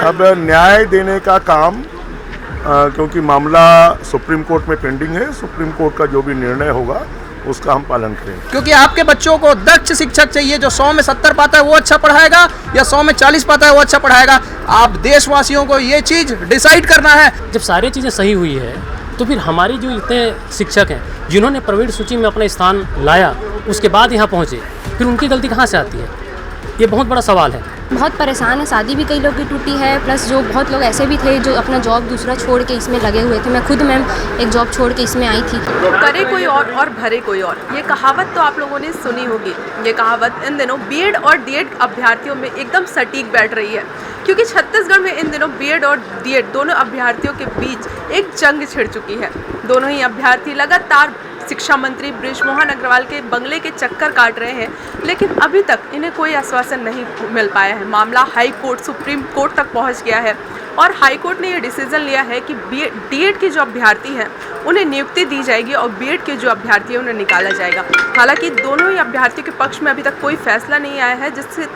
अब न्याय देने का काम क्योंकि मामला सुप्रीम कोर्ट में पेंडिंग है, सुप्रीम कोर्ट का जो भी निर्णय होगा उसका हम पालन करेंगे। क्योंकि आपके बच्चों को दक्ष शिक्षक चाहिए, जो 100 में 70 पाता है वो अच्छा पढ़ाएगा या 100 में 40 पाता है वो अच्छा पढ़ाएगा। आप देशवासियों को ये चीज़ डिसाइड करना है। जब सारी चीज़ें सही हुई है तो फिर हमारी जो इतने शिक्षक हैं जिन्होंने प्राइवेट सूची में अपना स्थान लाया, उसके बाद यहाँ पहुँचे, फिर उनकी गलती कहाँ से आती है? ये बहुत बड़ा सवाल है। बहुत परेशान है, शादी भी कई लोग की टूटी है, प्लस जो बहुत लोग ऐसे भी थे जो अपना जॉब दूसरा छोड़ के इसमें लगे हुए थे। मैं खुद मैम एक जॉब छोड़ के इसमें आई थी। करे कोई और भरे कोई और, ये कहावत तो आप लोगों ने सुनी होगी। ये कहावत इन दिनों बीएड और डीएड अभ्यर्थियों में एकदम सटीक बैठ रही है, क्योंकि छत्तीसगढ़ में इन दिनों बीएड और डीएड दोनों अभ्यर्थियों के बीच एक जंग छिड़ चुकी है। दोनों ही अभ्यर्थी लगातार शिक्षा मंत्री बृजमोहन अग्रवाल के बंगले के चक्कर काट रहे हैं, लेकिन अभी तक इन्हें कोई आश्वासन नहीं मिल पाया है। मामला हाई कोर्ट, सुप्रीम कोर्ट तक पहुंच गया है और हाई कोर्ट ने ये डिसीजन लिया है कि डीएड के जो अभ्यर्थी हैं उन्हें नियुक्ति दी जाएगी और बीएड के जो अभ्यर्थी हैं उन्हें निकाला जाएगा। हालांकि दोनों ही अभ्यर्थियों के पक्ष में अभी तक कोई फैसला नहीं आया है, जिससे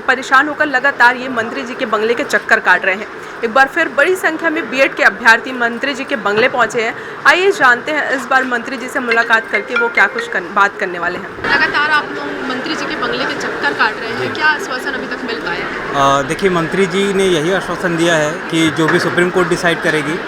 परेशान होकर लगातार ये मंत्री जी के बंगले के चक्कर काट रहे हैं। एक बार फिर बड़ी संख्या में बीएड के अभ्यर्थी मंत्री जी के बंगले पहुंचे हैं। आइए जानते हैं इस बार मंत्री जी से मुलाकात करके वो क्या कुछ बात करने वाले हैं। लगातार आप लोग मंत्री जी के बंगले के चक्कर काट रहे हैं, क्या आश्वासन अभी तक मिल पाया है? देखिए, मंत्री जी ने यही आश्वासन दिया है कि जो भी सुप्रीम कोर्ट डिसाइड करेगी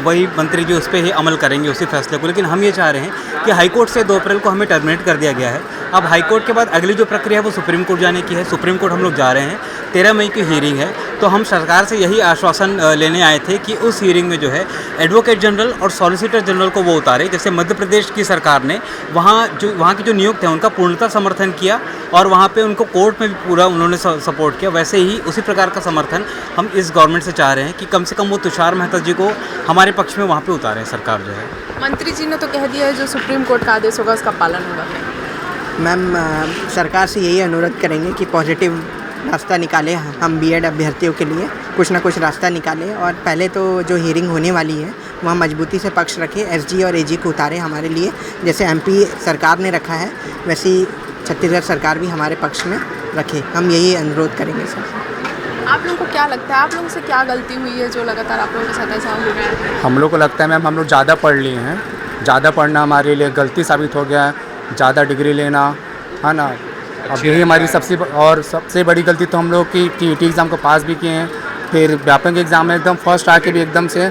वही मंत्री जी उस पर ही अमल करेंगे, उसी फैसले को। लेकिन हम ये चाह रहे हैं कि हाई कोर्ट से 2 अप्रैल को हमें टर्मिनेट कर दिया गया है। अब हाई कोर्ट के बाद अगली जो प्रक्रिया है वो सुप्रीम कोर्ट जाने की है। सुप्रीम कोर्ट हम लोग जा रहे हैं, 13 मई की हियरिंग है। तो हम सरकार से यही आश्वासन लेने आए थे कि उस हियरिंग में जो है एडवोकेट जनरल और सॉलिसिटर जनरल को वो उतारे। जैसे मध्य प्रदेश की सरकार ने वहाँ की जो नियुक्त है उनका पूर्णतः समर्थन किया और वहाँ पे उनको कोर्ट में भी पूरा उन्होंने सपोर्ट किया, वैसे ही उसी प्रकार का समर्थन हम इस गवर्नमेंट से चाह रहे हैं कि कम से कम वो तुषार मेहता जी को हमारे पक्ष में वहाँ पे उतारें सरकार जो है। मंत्री जी ने तो कह दिया है जो सुप्रीम कोर्ट का आदेश होगा उसका पालन होगा। मैम, सरकार से यही अनुरोध करेंगे कि पॉजिटिव रास्ता निकालें, हम बीएड अभ्यर्थियों के लिए कुछ ना कुछ रास्ता निकालें। और पहले तो जो हियरिंग होने वाली है वहाँ मजबूती से पक्ष रखें, एसजी और एजी को उतारें हमारे लिए। जैसे एमपी सरकार ने रखा है वैसे ही छत्तीसगढ़ सरकार भी हमारे पक्ष में रखे, हम यही अनुरोध करेंगे सर। आप लोगों को क्या लगता है, आप लोगों से क्या गलती हुई है जो लगातार आप लोगों के साथ ऐसा हो रहा है? हम लोग को लगता है मैम हम लोग ज़्यादा पढ़ लिए हैं, ज़्यादा पढ़ना हमारे लिए गलती साबित हो गया है, ज़्यादा डिग्री लेना है ना। अब यही हमारी सबसे बड़ी गलती तो हम लोग की टीईटी एग्ज़ाम को पास भी किए हैं, फिर व्यापक एग्ज़ाम में एकदम फर्स्ट आके भी एकदम से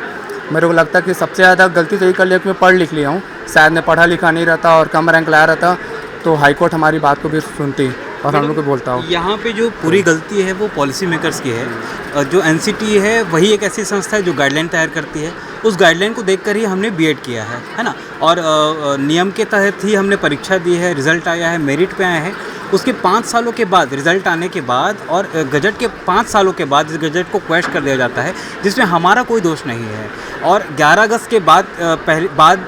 मेरे को लगता है कि सबसे ज़्यादा गलती तो ये कर लिया कि मैं पढ़ लिख लिया हूँ। शायद मैं पढ़ा लिखा नहीं रहता और कम रैंक लाया रहता तो हाई कोर्ट हमारी बात को भी सुनती और हम लोग को बोलता हूँ। यहाँ पे जो पूरी गलती है वो पॉलिसी मेकर्स की है। जो एनसीटी है वही एक ऐसी संस्था है जो गाइडलाइन तैयार करती है, उस गाइडलाइन को देखकर ही हमने बीएड किया है ना। और नियम के तहत ही हमने परीक्षा दी है, रिज़ल्ट आया है, मेरिट पे आया है। उसके 5 सालों के बाद रिज़ल्ट आने के बाद और गजट के 5 सालों के बाद इस गजट को क्वेश्चन कर दिया जाता है, जिसमें हमारा कोई दोष नहीं है। और 11 अगस्त के बाद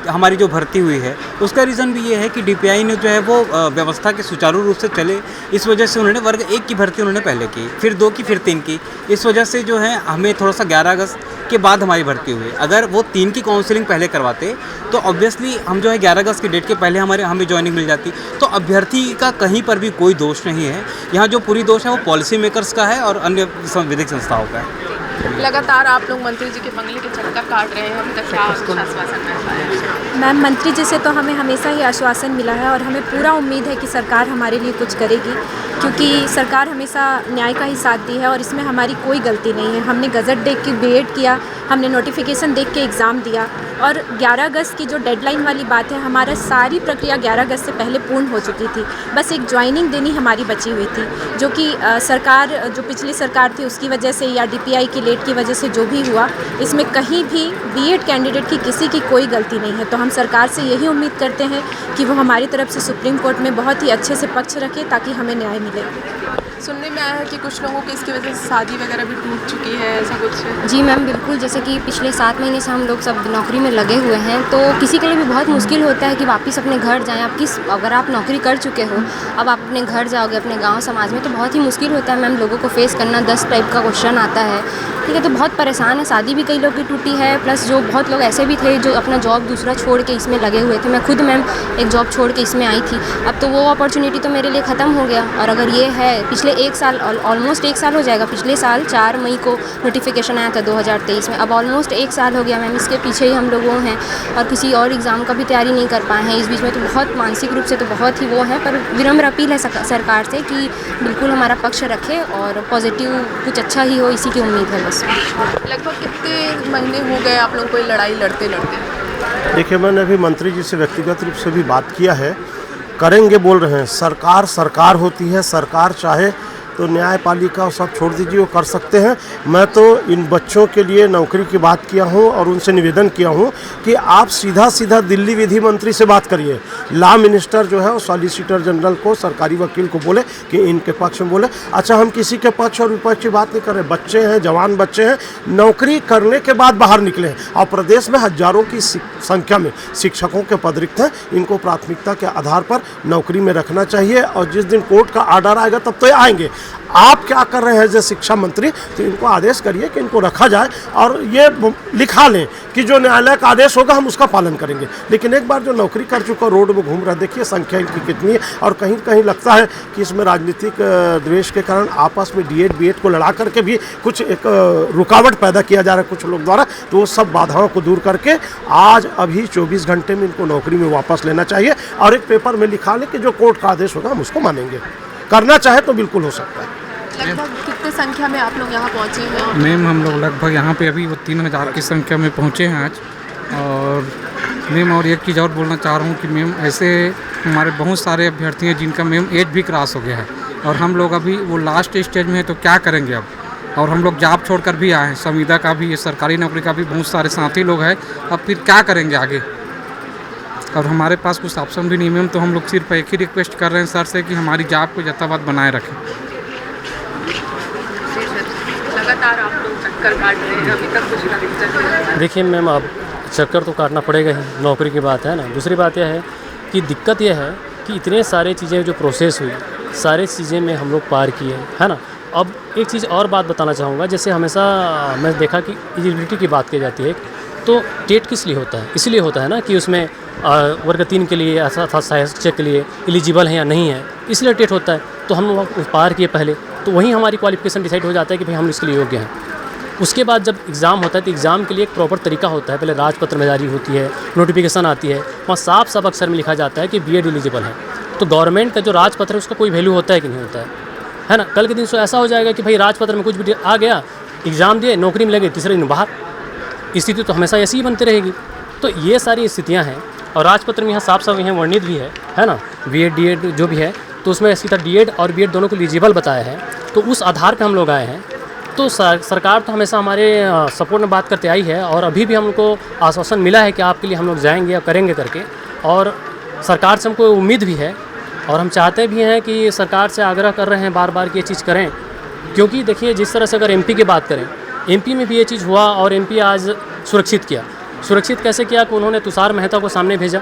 हमारी जो भर्ती हुई है उसका रीज़न भी ये है कि डीपीआई ने जो है वो व्यवस्था के सुचारू रूप से चले, इस वजह से उन्होंने वर्ग 1 की भर्ती उन्होंने पहले की, फिर 2 की, फिर 3 की। इस वजह से जो है हमें थोड़ा सा 11 अगस्त के बाद हमारी भर्ती हुई। अगर वो 3 की काउंसलिंग पहले करवाते तो ऑब्वियसली हम जो है 11 अगस्त की डेट के पहले हमें ज्वाइनिंग मिल जाती। तो अभ्यर्थी का कहीं पर भी कोई दोष नहीं है। यहाँ जो पूरी दोष है वो पॉलिसी मेकर्स का है और अन्य विधिक संस्थाओं का है। लगातार आप लोग मंत्री जी के बंगले के चक्कर काट रहे हैं, अभी तक क्या आश्वासन मिल पाया? मैम, मंत्री जी से तो हमें हमेशा ही आश्वासन मिला है और हमें पूरा उम्मीद है कि सरकार हमारे लिए कुछ करेगी, क्योंकि सरकार हमेशा न्याय का ही साथ दी है और इसमें हमारी कोई गलती नहीं है। हमने गज़ट देख के बीएड किया, हमने नोटिफिकेशन देख के एग्ज़ाम दिया और 11 अगस्त की जो डेडलाइन वाली बात है, हमारा सारी प्रक्रिया 11 अगस्त से पहले पूर्ण हो चुकी थी। बस एक ज्वाइनिंग देनी हमारी बची हुई थी, जो कि सरकार जो पिछली सरकार थी उसकी वजह से या डीपीआई की लेट की वजह से जो भी हुआ, इसमें कहीं भी बीएड कैंडिडेट की किसी की कोई गलती नहीं है। तो हम सरकार से यही उम्मीद करते हैं कि वो हमारी तरफ से सुप्रीम कोर्ट में बहुत ही अच्छे से पक्ष रखे ताकि हमें न्याय मिले। सुनने में आया है कि कुछ लोगों की इसकी वजह से शादी वगैरह भी टूट चुकी है, ऐसा कुछ? जी मैम, बिल्कुल। जैसे कि पिछले 7 महीने से हम लोग सब नौकरी में लगे हुए हैं, तो किसी के लिए भी बहुत मुश्किल होता है कि वापस अपने घर जाएं। अगर आप नौकरी कर चुके हो, अब आप अपने घर जाओगे, अपने गांव समाज में, तो बहुत ही मुश्किल होता है मैम लोगों को फेस करना। 10 टाइप का क्वेश्चन आता है, ठीक है। तो बहुत परेशान है, शादी भी कई लोग की टूटी है, प्लस जो बहुत लोग ऐसे भी थे जो अपना जॉब दूसरा छोड़ के इसमें लगे हुए थे। मैं खुद मैम एक जॉब छोड़ के इसमें आई थी। अब तो वो अपॉर्चुनिटी तो मेरे लिए ख़त्म हो गया। और अगर ये है पिछले पिछले एक साल ऑलमोस्ट एक साल हो जाएगा। पिछले साल 4 मई को नोटिफिकेशन आया था 2023 में। अब ऑलमोस्ट एक साल हो गया मैम, इसके पीछे ही हम लोग वो हैं और किसी और एग्ज़ाम का भी तैयारी नहीं कर पाए हैं इस बीच में। तो बहुत मानसिक रूप से तो बहुत ही वो है, पर विनम्र अपील है सरकार से कि बिल्कुल हमारा पक्ष रखे और पॉजिटिव कुछ अच्छा ही हो, इसी की उम्मीद है बस। लगभग कितने महीने हो गए आप लोगों को ये लड़ाई लड़ते लड़ते? देखिए, मैंने अभी मंत्री जी से व्यक्तिगत रूप से भी बात किया है, करेंगे बोल रहे हैं। सरकार सरकार होती है, सरकार चाहे तो न्यायपालिका और सब छोड़ दीजिए, वो कर सकते हैं। मैं तो इन बच्चों के लिए नौकरी की बात किया हूं और उनसे निवेदन किया हूं कि आप सीधा सीधा दिल्ली विधि मंत्री से बात करिए। लॉ मिनिस्टर जो है वो सॉलिसिटर जनरल को, सरकारी वकील को बोले कि इनके पक्ष में बोले। अच्छा, हम किसी के पक्ष और विपक्ष की बात नहीं कर रहे। बच्चे हैं, जवान बच्चे हैं, नौकरी करने के बाद बाहर निकले हैं और प्रदेश में हजारों की संख्या में शिक्षकों के पद रिक्त हैं। इनको प्राथमिकता के आधार पर नौकरी में रखना चाहिए और जिस दिन कोर्ट का आर्डर आएगा तब तो ये आएंगे। आप क्या कर रहे हैं जैसे शिक्षा मंत्री, तो इनको आदेश करिए कि इनको रखा जाए और ये लिखा लें कि जो न्यायालय का आदेश होगा हम उसका पालन करेंगे। लेकिन एक बार जो नौकरी कर चुका रोड में घूम रहा है, देखिए संख्या इनकी कितनी है। और कहीं कहीं लगता है कि इसमें राजनीतिक द्वेष के कारण आपस में डीएड बीएड को लड़ा करके भी कुछ एक रुकावट पैदा किया जा रहा है कुछ लोग द्वारा। तो वो सब बाधाओं को दूर करके आज अभी 24 घंटे में इनको नौकरी में वापस लेना चाहिए और एक पेपर में लिखा लें कि जो कोर्ट का आदेश होगा हम उसको मानेंगे। करना चाहे तो बिल्कुल हो सकता है। लगभग कितने संख्या में आप लोग यहाँ पहुँचे हैं? मैम, हम लोग लगभग यहाँ पे अभी वो 3000 की संख्या में पहुँचे हैं आज। और मैम, और एक चीज़ और बोलना चाह रहा हूँ कि मैम, ऐसे हमारे बहुत सारे अभ्यर्थी हैं जिनका मैम एज भी क्रॉस हो गया है और हम लोग अभी वो लास्ट स्टेज में है, तो क्या करेंगे अब? और हम लोग जॉब छोड़कर भी आए हैं, संविदा का भी, सरकारी नौकरी का भी बहुत सारे साथी लोग हैं। अब फिर क्या करेंगे आगे? और हमारे पास कुछ ऑप्शन भी नहीं मैम, तो हम लोग सिर्फ एक ही रिक्वेस्ट कर रहे हैं सर से कि हमारी जॉब को यथावत बनाए रखें। लगातार आप लोग चक्कर काट रहे हैं, अभी तक कुछ नतीजा? देखिए मैम, अब चक्कर तो काटना पड़ेगा ही, नौकरी की बात है ना। दूसरी बात यह है कि दिक्कत यह है कि इतने सारे चीज़ें जो प्रोसेस हुई, सारे चीज़ें में हम लोग पार किए, है ना। अब एक चीज़ और बात बताना चाहूँगा, जैसे हमेशा मैं देखा कि एलिजिबिलिटी की बात की जाती है, तो टेट किस लिए होता है? इसलिए होता है ना कि उसमें वर्ग 3 के लिए अर्थात सहायक शिक्षक के लिए एलिजिबल है या नहीं है, इसलिए टेट होता है। तो हम लोग पार किए पहले, तो वहीं हमारी क्वालिफिकेशन डिसाइड हो जाता है कि भाई हम इसके लिए योग्य हैं। उसके बाद जब एग्ज़ाम होता है तो एग्ज़ाम के लिए एक प्रॉपर तरीका होता है। पहले राजपत्र में जारी होती है, नोटिफिकेशन आती है, वहाँ साफ साफ अक्षर में लिखा जाता है कि बीएड एलिजिबल है। तो गवर्नमेंट का जो राजपत्र है उसका कोई वैल्यू होता है कि नहीं होता है ना। कल के दिन सो ऐसा हो जाएगा कि भाई राजपत्र में कुछ भी आ गया, एग्ज़ाम दिए, नौकरी मिलेगी, तीसरे दिन बाहर। स्थिति तो हमेशा ऐसी ही बनती रहेगी। तो ये सारी स्थितियाँ हैं और राजपत्र में यहाँ साफ साफ यहाँ वर्णित भी है ना, बीएड डीएड जो भी है, तो उसमें सीधा डीएड और बीएड दोनों को एलिजिबल बताया है। तो उस आधार पे हम लोग आए हैं। तो सरकार तो हमेशा हमारे सपोर्ट में बात करते आई है और अभी भी हमको आश्वासन मिला है कि आपके लिए हम लोग जाएंगे और करेंगे करके। और सरकार से हमको उम्मीद भी है और हम चाहते भी हैं कि सरकार से आग्रह कर रहे हैं बार बार कि ये चीज़ करें। क्योंकि देखिए, जिस तरह से अगर एमपी की बात करें, एमपी में भी ये चीज़ हुआ और एमपी आज सुरक्षित किया। सुरक्षित कैसे किया कि उन्होंने तुषार मेहता को सामने भेजा,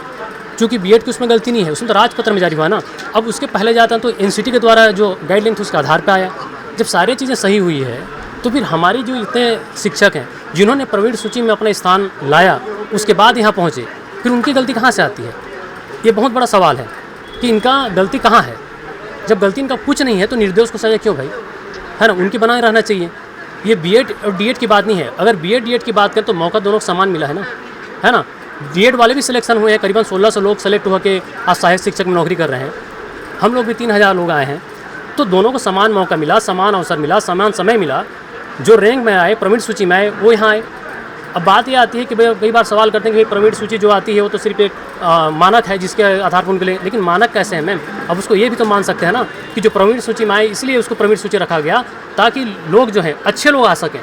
क्योंकि बीएड की उसमें गलती नहीं है, उसमें तो राजपत्र में जारी हुआ ना। अब उसके पहले जाता तो एनसीटी के द्वारा जो गाइडलाइन थी उसके आधार पर आया। जब सारी चीज़ें सही हुई है तो फिर हमारी जो इतने शिक्षक हैं जिन्होंने प्रवीण सूची में अपना स्थान लाया, उसके बाद यहाँ पहुँचे, फिर उनकी गलती कहाँ से आती है? ये बहुत बड़ा सवाल है कि इनका गलती कहाँ है। जब गलती इनका कुछ नहीं है तो निर्दोष को सजा क्यों भाई, है ना। उनकी बनाए रहना चाहिए। ये बीएड और डीएड की बात नहीं है। अगर बीएड डीएड की बात करें तो मौका दोनों को समान मिला है ना। डीएड वाले भी सिलेक्शन हुए हैं, करीबन 1600 लोग सेलेक्ट हुआ के आज सहायक शिक्षक में नौकरी कर रहे हैं। हम लोग भी 3000 लोग आए हैं। तो दोनों को समान मौका मिला, समान अवसर मिला, समान समय मिला। जो रैंक में आए, प्रवीण सूची में आए, वो यहाँ आए। अब बात ये आती है कि कई बार सवाल करते हैं कि प्रवीण सूची जो आती है वो तो सिर्फ एक मानक है जिसके आधार पर उनके लिए, लेकिन मानक कैसे है मैम? अब उसको ये भी तो मान सकते हैं ना कि जो प्रवीण सूची में आए इसलिए उसको प्रवीण सूची रखा गया ताकि लोग जो है अच्छे लोग आ सकें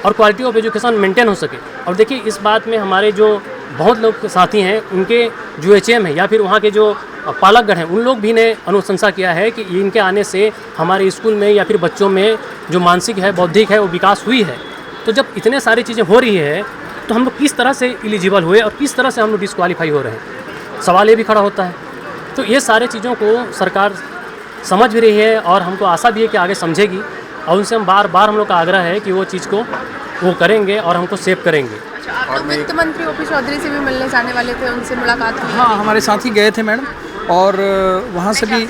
और क्वालिटी ऑफ एजुकेशन मेंटेन हो सके। और देखिए, इस बात में हमारे जो बहुत लोग साथी हैं, उनके जो एचएम है या फिर वहाँ के जो पालकगण हैं, उन लोग भी ने अनुशंसा किया है कि इनके आने से हमारे स्कूल में या फिर बच्चों में जो मानसिक है, बौद्धिक है, वो विकास हुई है। तो जब इतने सारी चीज़ें हो रही है तो हम लोग किस तरह से एलिजिबल हुए और किस तरह से हम लोग डिस्क्वालीफाई हो रहे हैं, सवाल ये भी खड़ा होता है। तो ये सारे चीज़ों को सरकार समझ भी रही है और हमको आशा भी है कि आगे समझेगी और उनसे हम बार बार हम लोग का आग्रह है कि वो चीज़ को वो करेंगे और हमको सेव करेंगे। अच्छा, आप लोग वित्त मंत्री ओपी चौधरी से भी मिलने जाने वाले थे, उनसे मुलाकात हुई? हाँ, हमारे साथ ही गए थे मैडम। और वहाँ से भी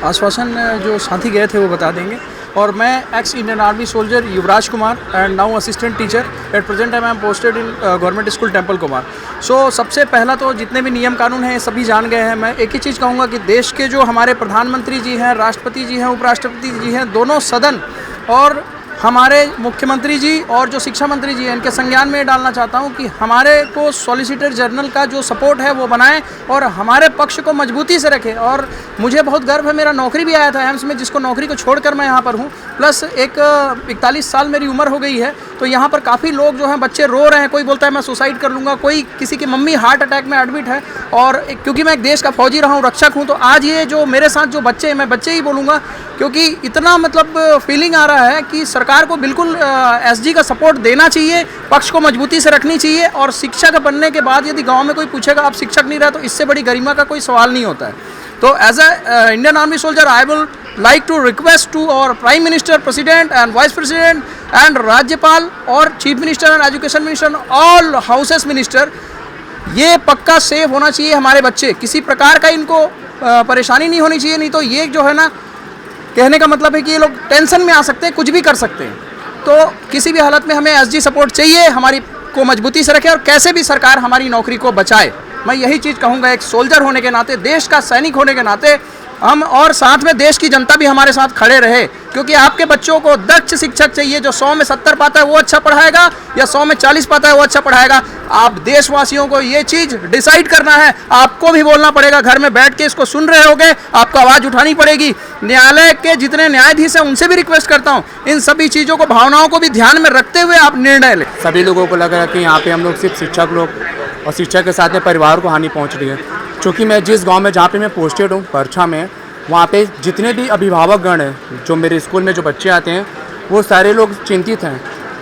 आश्वासन जो साथी गए थे वो बता देंगे। और मैं ex Indian army soldier Yuvraj Kumar and now assistant teacher at present time I am posted in government school temple Kumar. So सबसे पहला तो जितने भी नियम कानून हैं सभी जान गए हैं। मैं एक ही चीज़ कहूँगा कि देश के जो हमारे प्रधानमंत्री जी हैं, राष्ट्रपति जी हैं, उपराष्ट्रपति जी हैं, दोनों सदन और हमारे मुख्यमंत्री जी और जो शिक्षा मंत्री जी हैं इनके संज्ञान में डालना चाहता हूं कि हमारे को सॉलिसिटर जनरल का जो सपोर्ट है वो बनाएं और हमारे पक्ष को मजबूती से रखें। और मुझे बहुत गर्व है, मेरा नौकरी भी आया था एम्स में, जिसको नौकरी को छोड़कर मैं यहाँ पर हूँ। प्लस एक 41 साल मेरी उम्र हो गई है, तो यहाँ पर काफ़ी लोग जो हैं बच्चे रो रहे हैं, कोई बोलता है मैं सुसाइड कर लूँगा, कोई किसी की मम्मी हार्ट अटैक में एडमिट है। और क्योंकि मैं एक देश का फौजी रहा हूँ, रक्षक हूँ, तो आज ये जो मेरे साथ जो बच्चे हैं, मैं बच्चे ही बोलूँगा क्योंकि इतना मतलब फीलिंग आ रहा है कि सरकार को बिल्कुल एसजी का सपोर्ट देना चाहिए, पक्ष को मजबूती से रखनी चाहिए। और शिक्षक बनने के बाद यदि गांव में कोई पूछेगा आप शिक्षक नहीं रहे, तो इससे बड़ी गरिमा का कोई सवाल नहीं होता है। तो as a Indian army soldier I will like to request to our Prime Minister, President and Vice President and राज्यपाल और Chief Minister and Education Minister all houses Minister, ये पक्का सेफ होना चाहिए हमारे बच्चे, किसी प्रकार का इनको परेशानी नहीं होनी चाहिए। नहीं तो ये जो है ना, कहने का मतलब है कि ये लोग टेंशन में आ सकते हैं, कुछ भी कर सकते हैं। तो किसी भी हालत में हमें एसजी सपोर्ट चाहिए, हमारी को मजबूती से रखे और कैसे भी सरकार हमारी नौकरी को बचाए। मैं यही चीज़ कहूँगा, एक सोल्जर होने के नाते, देश का सैनिक होने के नाते हम, और साथ में देश की जनता भी हमारे साथ खड़े रहे, क्योंकि आपके बच्चों को दक्ष शिक्षक चाहिए जो 100 में 70 पाता है वो अच्छा पढ़ाएगा या 100 में 40 पाता है वो अच्छा पढ़ाएगा। आप देशवासियों को ये चीज़ डिसाइड करना है, आपको भी बोलना पड़ेगा, घर में बैठ के इसको सुन रहे होगे, आपको आवाज़ उठानी पड़ेगी। न्यायालय के जितने न्यायाधीश हैं उनसे भी रिक्वेस्ट करता हूँ, इन सभी चीज़ों को, भावनाओं को भी ध्यान में रखते हुए आप निर्णय लें। सभी लोगों को लग रहा है कि यहाँ पे हम लोग सिर्फ शिक्षक लोग और शिक्षा के साथ में परिवार को हानि पहुँच रही है। क्योंकि मैं जिस गांव में जहाँ पे मैं पोस्टेड हूँ परछा में, वहाँ पे जितने भी अभिभावक गण हैं जो मेरे स्कूल में जो बच्चे आते हैं वो सारे लोग चिंतित हैं।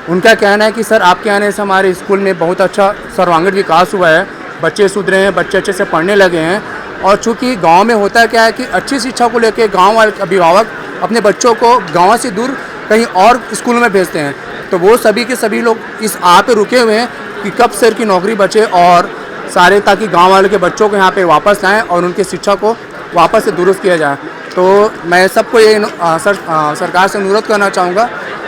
उनका कहना है कि सर आपके आने से हमारे स्कूल में बहुत अच्छा सर्वांगीण विकास हुआ है, बच्चे सुधरे हैं, बच्चे अच्छे से पढ़ने लगे हैं। और चूँकि गाँव में होता क्या है कि अच्छी शिक्षा को लेकर गाँव वाले अभिभावक अपने बच्चों को गाँव से दूर कहीं और स्कूल में भेजते हैं, तो वो सभी के सभी लोग इस पे रुके हुए हैं कि कब सर की नौकरी बचे और सारे, ताकि गांव वालों के बच्चों को यहाँ पे वापस लाएं और उनकी शिक्षा को वापस से दुरुस्त किया जाए। तो मैं सबको ये सरकार से अनुरोध करना चाहूँगा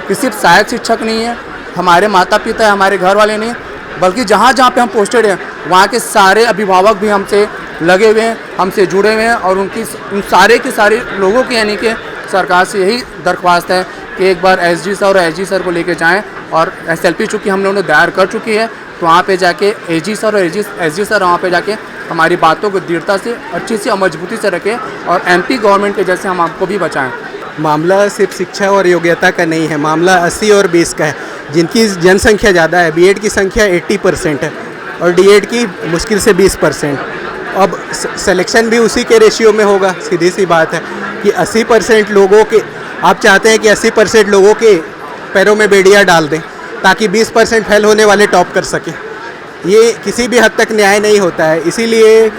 कि सिर्फ सहायक शिक्षक नहीं है, हमारे माता पिता, हमारे घर वाले नहीं, बल्कि जहाँ जहाँ पे हम पोस्टेड हैं वहाँ के सारे अभिभावक भी हमसे लगे हुए हैं, हमसे जुड़े हुए हैं। और उन सारे के सारे लोगों की यानी कि सरकार से यही दरख्वास्त है कि एक बार एसजी सर और एसजी सर को लेके जाएं। और एसएलपी चूँकि हम लोगों ने दायर कर चुकी है, तो वहाँ पे जाके एसजी सर और एसजी सर वहाँ पे जाके हमारी बातों को दृढ़ता से, अच्छी सी और मजबूती से रखें और एमपी गवर्नमेंट के जैसे हम आपको भी बचाएं। मामला सिर्फ शिक्षा और योग्यता का नहीं है, मामला 80 और 20 का है। जिनकी जनसंख्या ज़्यादा है, बीएड की संख्या 80% है और डीएड की मुश्किल से 20%। अब सिलेक्शन भी उसी के रेशियो में होगा। सीधी सी बात है कि 80% लोगों के, आप चाहते हैं कि 80% लोगों के पैरों में बेड़ियाँ डाल दें ताकि 20% फेल होने वाले टॉप कर सकें। ये किसी भी हद तक न्याय नहीं होता है। इसीलिए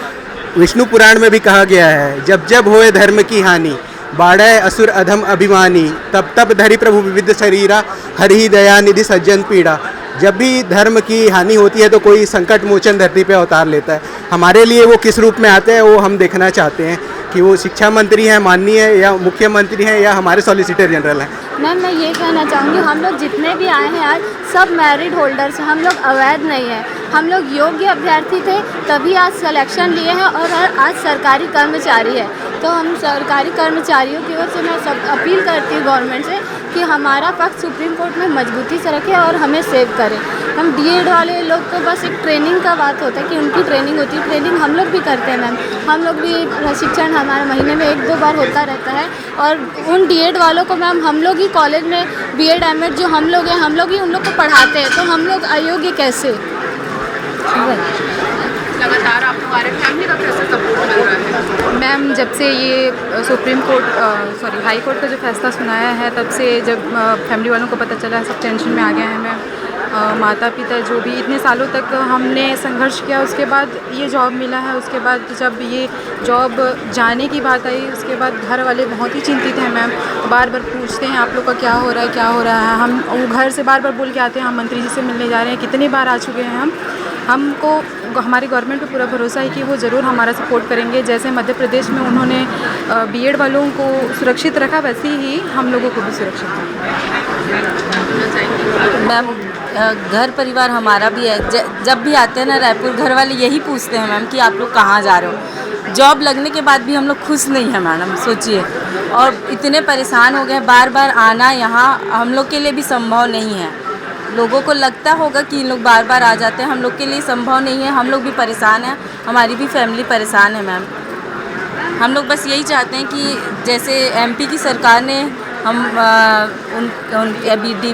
विष्णु पुराण में भी कहा गया है, जब जब होए धर्म की हानि, बाढ़े असुर अधम अभिमानी, तब तब धरि प्रभु विविध शरीरा, हरि दया निधि सज्जन पीड़ा। जब भी धर्म की हानि होती है तो कोई संकट मोचन धरती पे अवतार लेता है। हमारे लिए वो किस रूप में आते हैं वो हम देखना चाहते हैं कि वो शिक्षा मंत्री हैं माननीय, या मुख्यमंत्री हैं, या हमारे सॉलिसिटर जनरल हैं। मैम मैं ये कहना चाहूँगी, हम लोग जितने भी आए हैं आज सब मेरिट होल्डर्स हैं, हम लोग अवैध नहीं हैं। हम लोग योग्य अभ्यर्थी थे तभी आज सिलेक्शन लिए हैं और आज सरकारी कर्मचारी है। तो हम सरकारी कर्मचारियों की ओर से मैं सब अपील करती हूँ गवर्नमेंट से कि हमारा पक्ष सुप्रीम कोर्ट में मजबूती से रखे और हमें सेव करें। हम डीएड वाले लोग को बस एक ट्रेनिंग का बात होता है कि उनकी ट्रेनिंग होती है, ट्रेनिंग हम लोग भी करते हैं मैम। हम लोग भी प्रशिक्षण हमारे महीने में 1-2 बार होता रहता है। और उन डीएड वालों को मैम हम लोग ही कॉलेज में बीएड एमएड जो हम लोग हैं, हम लोग ही उन लोग को पढ़ाते हैं, तो हम लोग अयोग्य कैसे? लगातार आप हमारे फैमिली का कैसे सपोर्ट मिल रहा है? मैम जब से ये सुप्रीम कोर्ट हाई कोर्ट का जो फैसला सुनाया है, तब से जब फैमिली वालों को पता चला, सब टेंशन में आ गए हैं मैम। माता पिता जो भी इतने सालों तक हमने संघर्ष किया, उसके बाद ये जॉब मिला है। उसके बाद जब ये जॉब जाने की बात आई, उसके बाद घर वाले बहुत ही चिंतित हैं मैम। बार बार पूछते हैं आप लोग का क्या हो रहा है, क्या हो रहा है। हम वो घर से बार बार बोल के आते हैं हम मंत्री जी से मिलने जा रहे हैं, कितनी बार आ चुके हैं हमको हमारी गवर्नमेंट पे पूरा भरोसा है कि वो ज़रूर हमारा सपोर्ट करेंगे। जैसे मध्य प्रदेश में उन्होंने बीएड वालों को सुरक्षित रखा, वैसे ही हम लोगों को भी सुरक्षित रखा। मैम घर परिवार हमारा भी है, जब भी आते हैं ना रायपुर, घर वाले यही पूछते हैं मैम कि आप लोग कहाँ जा रहे हो। जॉब लगने के बाद भी हम लोग खुश नहीं हैं मैडम, सोचिए। और इतने परेशान हो गए, बार बार आना यहाँ हम लोग के लिए भी संभव नहीं है। लोगों को लगता होगा कि इन लोग बार बार आ जाते हैं, हम लोग के लिए संभव नहीं है। हम लोग भी परेशान हैं, हमारी भी फैमिली परेशान है मैम। हम लोग बस यही चाहते हैं कि जैसे एमपी की सरकार ने हम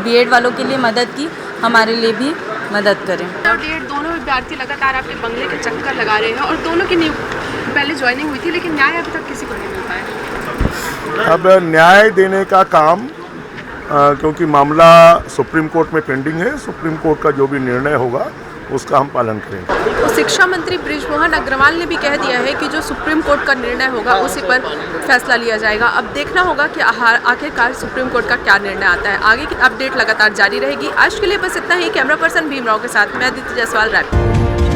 बीएड वालों के लिए मदद की, हमारे लिए भी मदद करें। और बीएड दोनों विद्यार्थी लगातार आपके बंगले के चक्कर लगा रहे हैं और दोनों की पहले ज्वाइनिंग हुई थी, लेकिन न्याय अभी तक किसी को नहीं मिल पाया। अब न्याय देने का काम क्योंकि मामला सुप्रीम कोर्ट में पेंडिंग है, सुप्रीम कोर्ट का जो भी निर्णय होगा उसका हम पालन करेंगे। तो शिक्षा मंत्री बृजमोहन अग्रवाल ने भी कह दिया है कि जो सुप्रीम कोर्ट का निर्णय होगा उसी पर फैसला लिया जाएगा। अब देखना होगा कि आखिरकार सुप्रीम कोर्ट का क्या निर्णय आता है। आगे की अपडेट लगातार जारी रहेगी। आज के लिए बस इतना ही। कैमरा पर्सन भीमराव के साथ मैं अदिति जायसवाल, रायपुर।